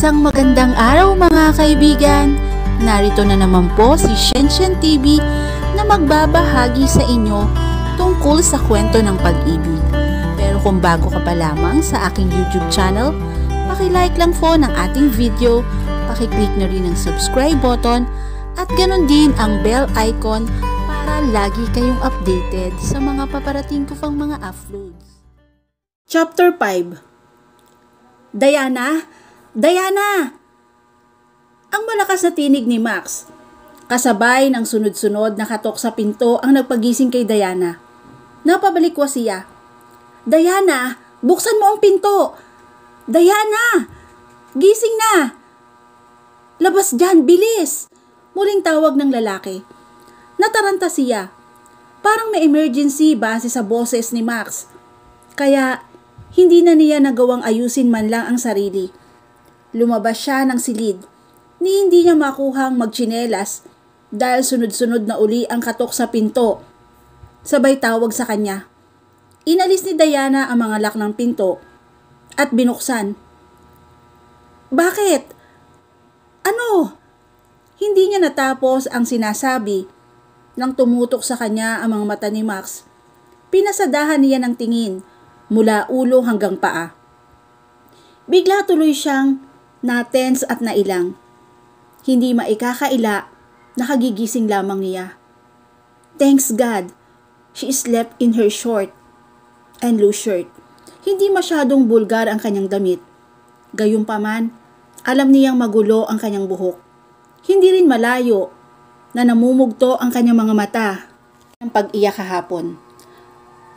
Isang magandang araw mga kaibigan! Narito na naman po si Shenshen TV na magbabahagi sa inyo tungkol sa kwento ng pag-ibig. Pero kung bago ka pa lamang sa aking YouTube channel, paki-like lang po ng ating video, paki-click na rin ang subscribe button at ganon din ang bell icon para lagi kayong updated sa mga paparating ko pang mga uploads. Chapter 5. Diana! Diana! Ang malakas na tinig ni Max, kasabay ng sunod-sunod na katok sa pinto ang nagpagising kay Diana. Napabalikwas siya. Diana! Buksan mo ang pinto! Diana! Gising na! Labas dyan! Bilis! Muling tawag ng lalaki. Nataranta siya. Parang may emergency base sa boses ni Max. Kaya hindi na niya nagawang ayusin man lang ang sarili. Lumabas siya ng silid. Hindi niya makuhang magtsinelas dahil sunod-sunod na uli ang katok sa pinto. Sabay tawag sa kanya. Inalis ni Diana ang mga lock ng pinto at binuksan. Bakit? Ano? Hindi niya natapos ang sinasabi nang tumutok sa kanya ang mga mata ni Max. Pinasadahan niya ng tingin mula ulo hanggang paa. Bigla tuloy siyang na-tense at nailang. Hindi maikakaila, nakagigising lamang niya. Thanks God, she slept in her short and loose shirt. Hindi masyadong bulgar ang kanyang damit. Gayunpaman, alam niyang magulo ang kanyang buhok. Hindi rin malayo na namumugto ang kanyang mga mata ng pag-iyak kahapon.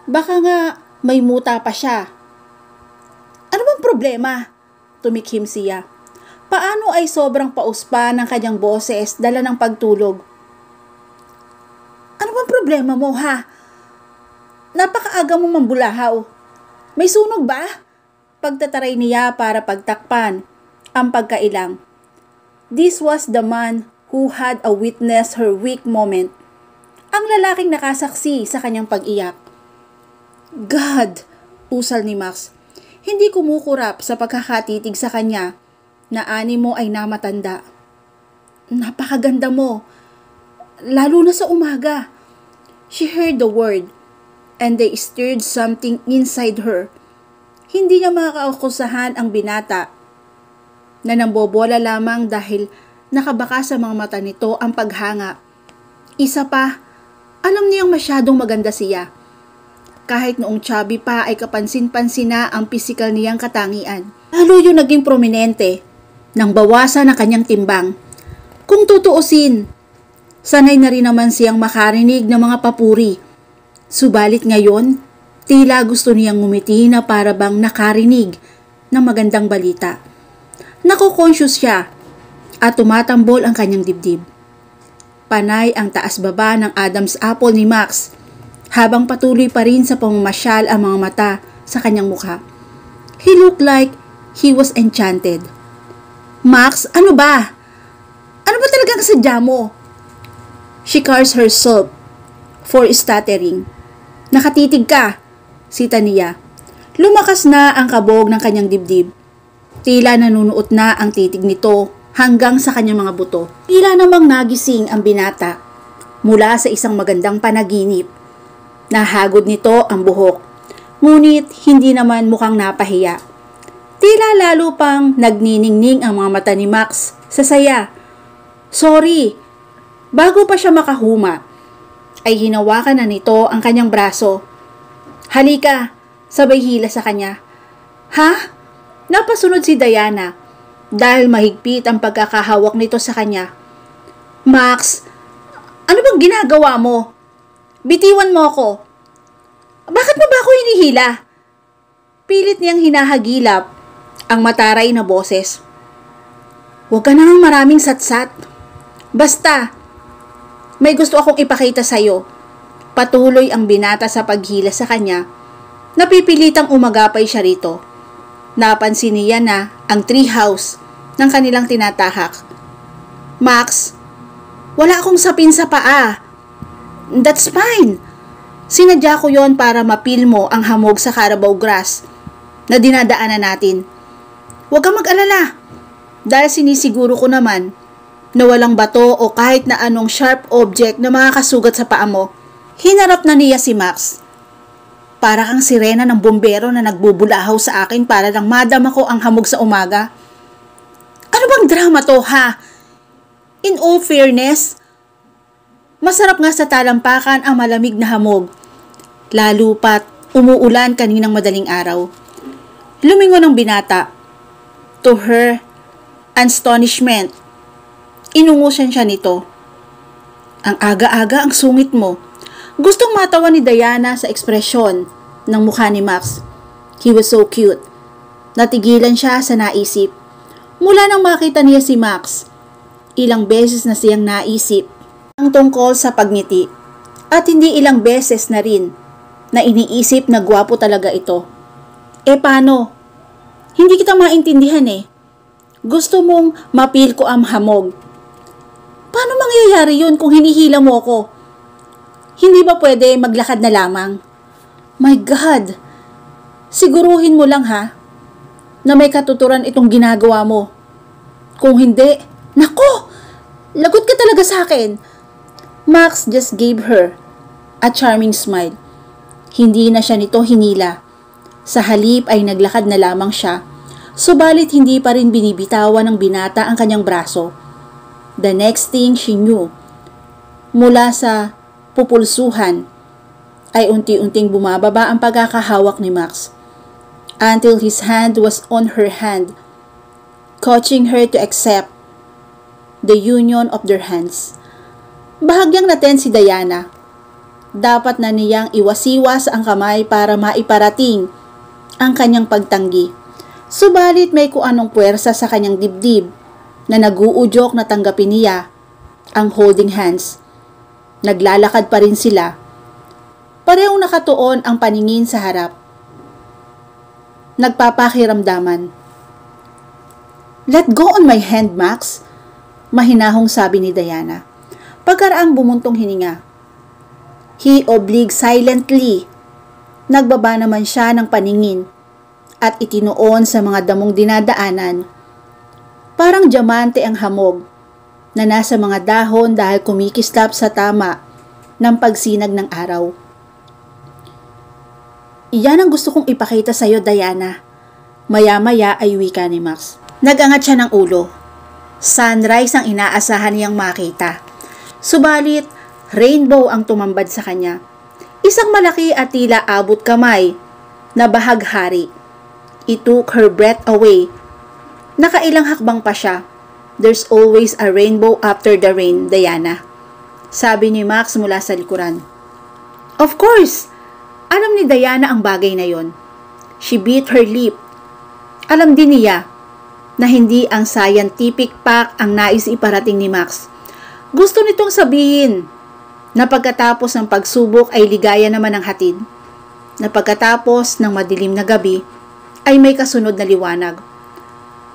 Baka nga may muta pa siya. Ano bang problema? Tumikhim siya. Paano ay sobrang pauspa ng kanyang boses dala ng pagtulog? Ano bang problema mo ha? Napakaaga mong mambulahaw. May sunog ba? Pagtataray niya para pagtakpan ang pagkailang. This was the man who had a witness her weak moment. Ang lalaking nakasaksi sa kanyang pag-iyak. God! Usal ni Max. Hindi kumukurap sa pagkakatitig sa kanya na animo ay namatanda. Napakaganda mo. Lalo na sa umaga. She heard the word and they stirred something inside her. Hindi niya makakaukusahan ang binata na nambobola lamang dahil nakabaka sa mga mata nito ang paghanga. Isa pa, alam niyang masyadong maganda siya. Kahit noong chubby pa ay kapansin-pansin na ang pisikal niyang katangian. Lalo yung naging prominente nang bawasan ang kanyang timbang. Kung tutuusin, sanay na rin naman siyang makarinig ng mga papuri. Subalit ngayon, tila gusto niyang ngumiti na para bang nakarinig ng magandang balita. Nako-conscious siya at tumatambol ang kanyang dibdib. Panay ang taas-baba ng Adam's apple ni Max habang patuloy pa rin sa pamamasyal ang mga mata sa kanyang mukha. He looked like he was enchanted. Max, ano ba? Ano ba talagang kasadya mo? She cursed herself for stuttering. Nakatitig ka, sita niya. Lumakas na ang kabog ng kanyang dibdib. Tila nanunuot na ang titig nito hanggang sa kanyang mga buto. Tila namang nagising ang binata mula sa isang magandang panaginip. Nahagod nito ang buhok, ngunit hindi naman mukhang napahiya. Tila lalo pang nagniningning ang mga mata ni Max sa saya. Sorry, bago pa siya makahuma, ay hinawakan na nito ang kanyang braso. Halika, sabay hila sa kanya. Ha? Napasunod si Diana dahil mahigpit ang pagkakahawak nito sa kanya. Max, ano bang ginagawa mo? Bitiwan mo ako. Bakit mo ba ako hinihila? Pilit niyang hinahagilap ang mataray na boses. Huwag ka nang maraming satsat. Basta, may gusto akong ipakita sa'yo. Patuloy ang binata sa paghila sa kanya. Napipilitang umagapay siya rito. Napansin niya na ang treehouse ng kanilang tinatahak. Max, wala akong sapin sa paa. That's fine. Sinadya ko yon para mapil mo ang hamog sa Carabao grass na dinadaanan natin. Huwag kang mag-alala. Dahil sinisiguro ko naman na walang bato o kahit na anong sharp object na makakasugat sa paa mo. Hinarap na niya si Max. Para kang sirena ng bumbero na nagbubulahaw sa akin para lang madama ko ang hamog sa umaga. Ano bang drama to, ha? In all fairness, masarap nga sa talampakan ang malamig na hamog. Lalo pat umuulan kaninang madaling araw. Lumingon ang binata. To her astonishment, inungusan siya nito. Ang aga-aga ang sungit mo. Gustong matawa ni Diana sa ekspresyon ng mukha ni Max. He was so cute. Natigilan siya sa naisip. Mula nang makita niya si Max, ilang beses na siyang naisip ang tungkol sa pagngiti. At hindi ilang beses na rin na iniisip na gwapo talaga ito. Paano? Hindi kita maintindihan eh. Gusto mong mapil ko ang hamog. Paano mangyayari yun kung hinihila mo ako? Hindi ba pwede maglakad na lamang? My God! Siguruhin mo lang ha, na may katuturan itong ginagawa mo. Kung hindi, nako! Lagot ka talaga sa akin! Max just gave her a charming smile. Hindi na siya nito hinila. Sa halip ay naglakad na lamang siya, subalit hindi pa rin binibitawan ng binata ang kanyang braso. The next thing she knew, mula sa pupulsuhan, ay unti-unting bumababa ang pagkakahawak ni Max, until his hand was on her hand, coaching her to accept the union of their hands. Bahagyang naten si Diana. Dapat na niyang iwasiwas ang kamay para maiparating ang kanyang pagtanggi. Subalit may kung anong puwersa sa kanyang dibdib na naguudyok na tanggapin niya ang holding hands. Naglalakad pa rin sila. Parehong nakatuon ang paningin sa harap. Nagpapakiramdaman. Let go on my hand, Max, mahinahong sabi ni Diana. Pagkaraang bumuntong hininga. He obliqued silently. Nagbaba naman siya ng paningin at itinuon sa mga damong dinadaanan. Parang diamante ang hamog na nasa mga dahon dahil kumikislap sa tama ng pagsinag ng araw. Iyan ang gusto kong ipakita sa iyo, Diana. Maya-maya ay wika ni Max. Nagangat siya ng ulo. Sunrise ang inaasahan niyang makita. Subalit, rainbow ang tumambad sa kanya. Isang malaki at tila abot kamay na bahaghari. It took her breath away. Nakailang hakbang pa siya. There's always a rainbow after the rain, Diana, sabi ni Max mula sa likuran. Of course! Alam ni Diana ang bagay na yon. She bit her lip. Alam din niya na hindi ang scientific fact ang nais iparating ni Max. Gusto nitong sabihin na pagkatapos ng pagsubok ay ligaya naman ang hatid. Na pagkatapos ng madilim na gabi ay may kasunod na liwanag.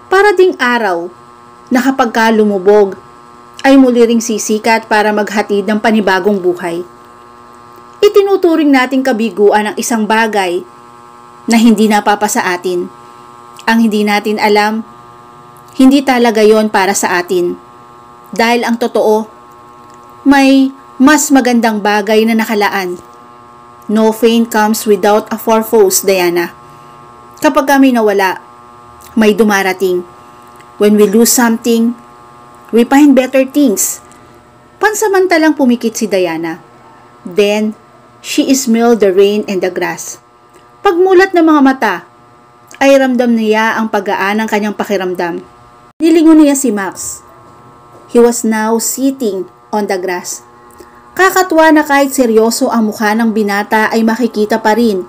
Para ding araw na kapag ka lumubog ay muli ring sisikat para maghatid ng panibagong buhay. Itinuturing nating kabiguan ang isang bagay na hindi napapasa atin. Ang hindi natin alam, hindi talaga yon para sa atin. Dahil ang totoo, may mas magandang bagay na nakalaan. No pain comes without a purpose, Diana. Kapag kami nawala, may dumarating. When we lose something, we find better things. Pansamantalang pumikit si Diana. Then, she smelled the rain and the grass. Pagmulat ng mga mata, ay ramdam niya ang paggaan ng kanyang pakiramdam. Nilingon niya si Max. He was now sitting on the grass. Kakatuwa na kahit seryoso ang mukha ng binata ay makikita pa rin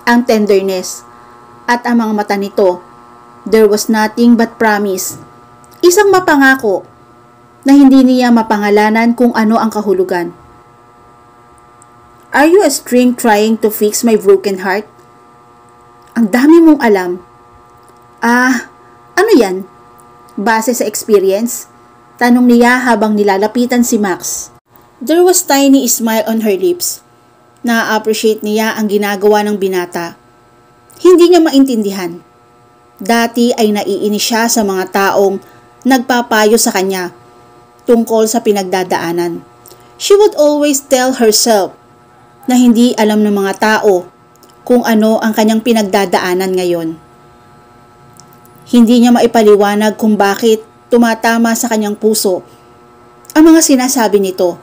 ang tenderness at ang mga mata nito. There was nothing but promise. Isang mapangako na hindi niya mapangalanan kung ano ang kahulugan. Are you a string trying to fix my broken heart? Ang dami mong alam. Ano yan? Base sa experience? Tanong niya habang nilalapitan si Max. There was tiny smile on her lips. Na-appreciate niya ang ginagawa ng binata. Hindi niya maintindihan. Dati ay naiinis siya sa mga taong nagpapayo sa kanya tungkol sa pinagdadaanan. She would always tell herself na hindi alam ng mga tao kung ano ang kanyang pinagdadaanan ngayon. Hindi niya maipaliwanag kung bakit tumatama sa kanyang puso ang mga sinasabi nito.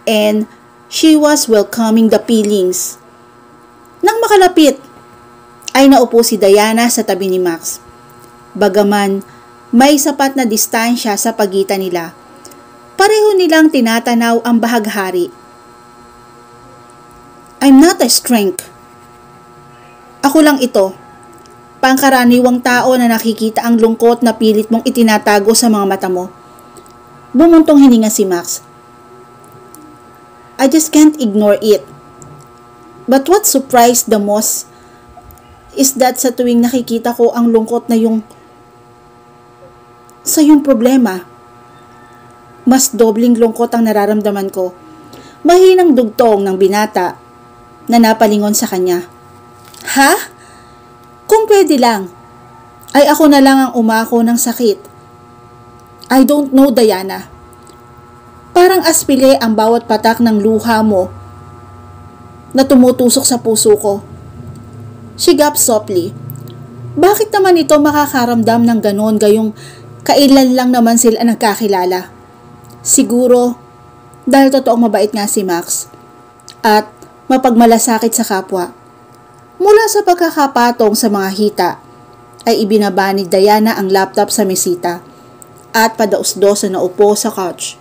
And she was welcoming the feelings. Nang makalapit, ay naupo si Diana sa tabi ni Max. Bagaman may sapat na distansya sa pagitan nila, pareho nilang tinatanaw ang bahaghari. I'm not a strength. Ako lang ito. Pangkaraniwang tao na nakikita ang lungkot na pilit mong itinatago sa mga mata mo. Bumuntong hininga si Max. I just can't ignore it. But what surprised the most is that sa tuwing nakikita ko ang lungkot na sa yung problema, mas dobling lungkot ang nararamdaman ko. Mahinang dugtong ng binata na napalingon sa kanya. Ha? Kung pwede lang, ay ako na lang ang umako ng sakit. I don't know, Diana. Parang aspile ang bawat patak ng luha mo na tumutusok sa puso ko. She gaped softly. Bakit naman ito makakaramdam ng ganon gayong kailan lang naman sila nagkakilala? Siguro dahil totoong mabait nga si Max at mapagmalasakit sa kapwa. Mula sa pagkakapatong sa mga hita ay ibinaba ni Diana ang laptop sa mesita at padaos-dos na naupo sa couch.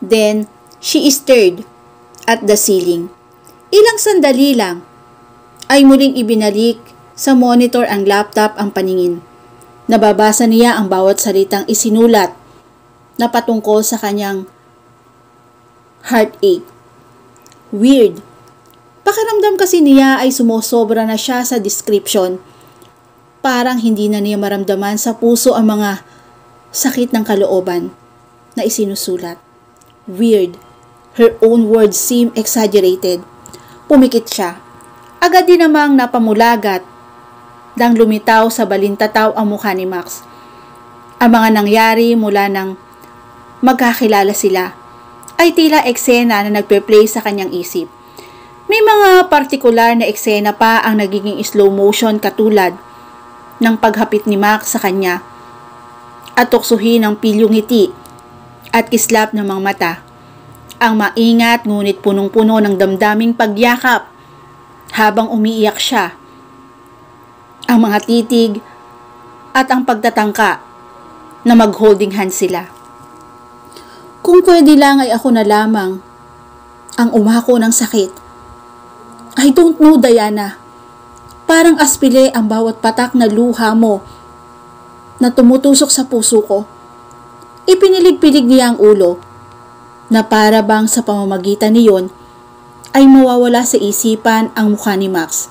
Then she stared at the ceiling. Ilang sandali lang ay muling ibinalik sa monitor ang laptop ang paningin. Nababasa niya ang bawat salitang isinulat na patungkol sa kanyang heartache. Weird. Pakiramdam kasi niya ay sumosobra na siya sa description. Parang hindi na niya maramdaman sa puso ang mga sakit ng kalooban na isinusulat. Weird. Her own words seem exaggerated. Pumikit siya. Agad din namang napamulagat nang lumitaw sa balintataw ang mukha ni Max. Ang mga nangyari mula nang magkakilala sila ay tila eksena na nagpe-play sa kanyang isip. May mga partikular na eksena pa ang nagiging slow motion katulad ng paghapit ni Max sa kanya at tuksuhin ng pilyong ngiti at kislap ng mga mata. Ang maingat ngunit punong-puno ng damdaming pagyakap habang umiiyak siya. Ang mga titig at ang pagtatangka na mag-holding hands sila. Kung pwede lang ay ako na lamang ang umako ng sakit. I don't know, Diana. Parang aspile ang bawat patak na luha mo na tumutusok sa puso ko. Ipinilig-pilig niya ang ulo na para bang sa pamamagitan niyon ay mawawala sa isipan ang mukha ni Max.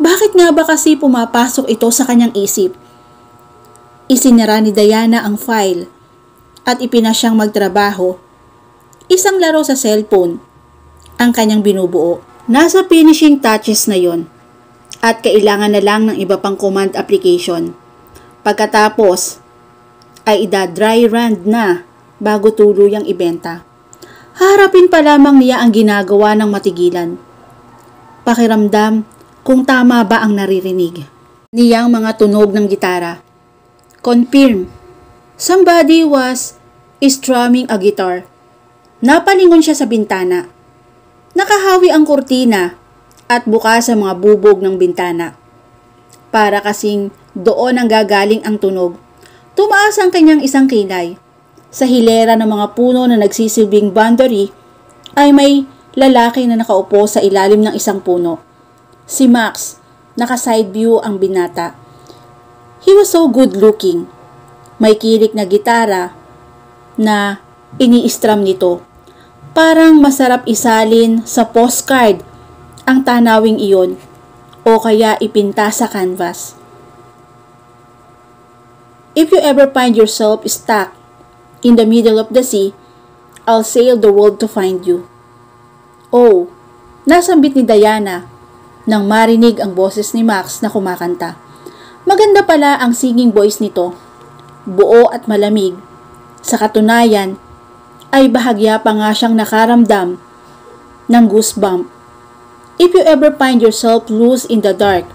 Bakit nga ba kasi pumapasok ito sa kanyang isip? Isinara ni Diana ang file at ipinasyang magtrabaho. Isang laro sa cellphone ang kanyang binubuo. Nasa finishing touches na yon at kailangan na lang ng iba pang command application. Pagkatapos ay ida-dry run na bago tuluyang ibenta. Harapin pa lamang niya ang ginagawa ng matigilan. Pakiramdam kung tama ba ang naririnig niyang mga tunog ng gitara. Confirm. Somebody was strumming a guitar. Napalingon siya sa bintana. Nakahawi ang kurtina at bukas ang mga bubog ng bintana. Para kasing doon ang gagaling ang tunog. Tumaas ang kanyang isang kilay. Sa hilera ng mga puno na nagsisilbing boundary ay may lalaki na nakaupo sa ilalim ng isang puno. Si Max, naka-side view ang binata. He was so good looking. May kilik na gitara na ini-strum nito. Parang masarap isalin sa postcard ang tanawing iyon o kaya ipinta sa canvas. If you ever find yourself stuck in the middle of the sea, I'll sail the world to find you. Oh, nasambit ni Diana nang marinig ang boses ni Max na kumakanta. Maganda pala ang singing voice nito. Buo at malamig. Sa katunayan, ay bahagya pa nga siyang nakaramdam ng goosebump. If you ever find yourself lost in the dark,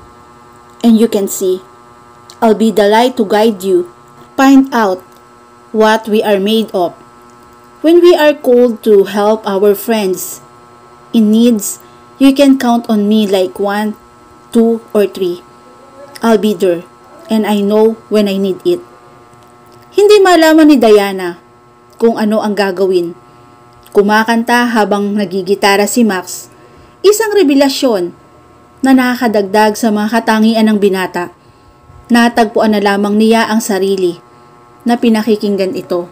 and you can see, I'll be the light to guide you. Find out what we are made of. When we are called to help our friends in needs, you can count on me like 1, 2, or 3. I'll be there, and I know when I need it. Hindi malaman ni Diana kung ano ang gagawin. Kumakanta habang nagigitara si Max. Isang revelasyon na nakakadagdag sa mga katangian ng binata. Natagpuan na lamang niya ang sarili na pinakikinggan ito.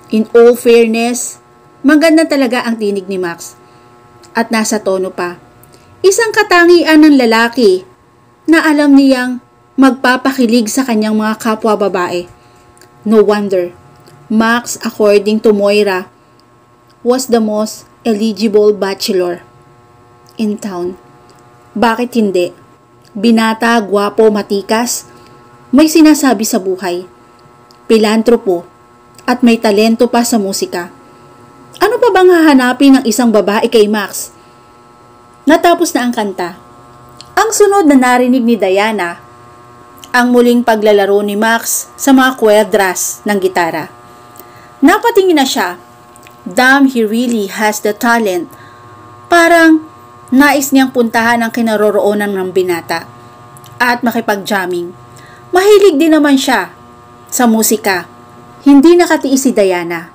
In all fairness, maganda talaga ang tinig ni Max. At nasa tono pa. Isang katangian ng lalaki na alam niyang magpapakilig sa kanyang mga kapwa babae. No wonder, Max, according to Moira, was the most eligible bachelor in town. Bakit hindi? Binata, gwapo, matikas, may sinasabi sa buhay, pilantropo, at may talento pa sa musika. Ano pa bang hahanapin ng isang babae kay Max? Natapos na ang kanta. Ang sunod na narinig ni Diana, ang muling paglalaro ni Max sa mga kwadras ng gitara. Napatingin na siya. Damn, he really has the talent. Parang nais niyang puntahan ang kinaroroonan ng binata at makipag-jamming. Mahilig din naman siya sa musika. Hindi nakatiis si Diana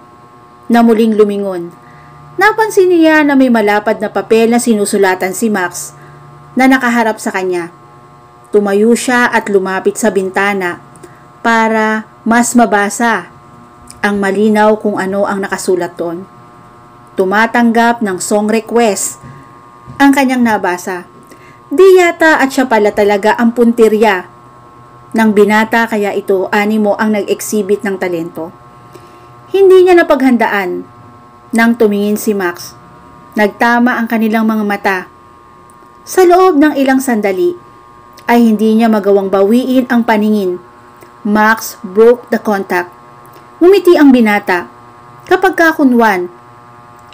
na muling lumingon. Napansin niya na may malapad na papel na sinusulatan si Max na nakaharap sa kanya. Tumayo siya at lumapit sa bintana para mas mabasa ang malinaw kung ano ang nakasulat doon. Tumatanggap ng song request ang kanyang nabasa. Di yata at siya pala talaga ang puntirya ng binata kaya ito animo ang nag-exhibit ng talento. Hindi niya napaghandaan nang tumingin si Max. Nagtama ang kanilang mga mata. Sa loob ng ilang sandali ay hindi niya magawang bawiin ang paningin. Max broke the contact. Ngumiti ang binata. Kapag kakunwan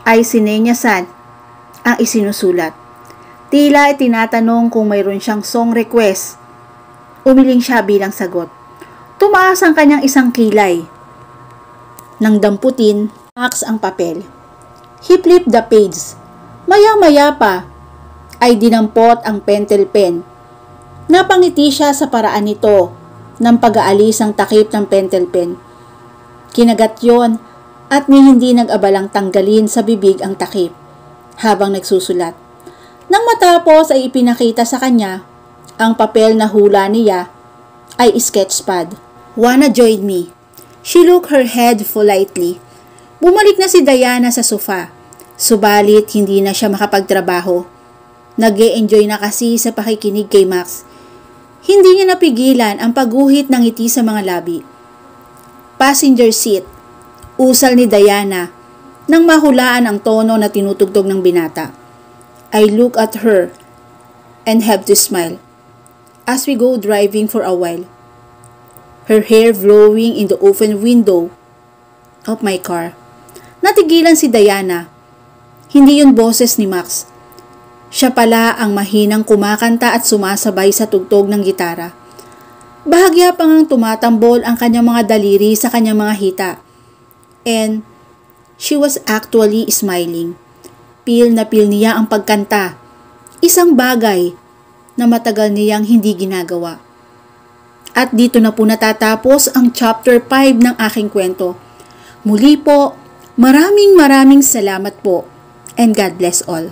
ay sinenyasan ang isinusulat. Tila ay tinatanong kung mayroon siyang song request. Umiling siya bilang sagot. Tumaas ang kanyang isang kilay. Nang damputin, Max ang papel. He flipped the page. Maya-maya pa ay dinampot ang pentel pen. Napangiti siya sa paraan nito ng pag-aalis ang takip ng pentel pen. Kinagat yon at ni hindi nag-abalang tanggalin sa bibig ang takip habang nagsusulat. Nang matapos ay ipinakita sa kanya ang papel na hula niya ay sketchpad. Wanna join me? She shook her head politely. Bumalik na si Diana sa sofa. Subalit hindi na siya makapagtrabaho. Nag-e-enjoy na kasi sa pakikinig kay Max. Hindi niya napigilan ang pagguhit ng ngiti sa mga labi. Passenger seat. Usal ni Diana nang mahulaan ang tono na tinutugtog ng binata. I look at her and have to smile as we go driving for a while. Her hair blowing in the open window of my car. Natigilan si Diana. Hindi yun boses ni Max. Siya pala ang mahinang kumakanta at sumasabay sa tugtog ng gitara. Bahagya pa ngang tumatambol ang kanyang mga daliri sa kanyang mga hita. And she was actually smiling. Pil na pil niya ang pagkanta. Isang bagay na matagal niyang hindi ginagawa. At dito na po natatapos ang chapter 5 ng aking kwento. Muli po, maraming salamat po and God bless all.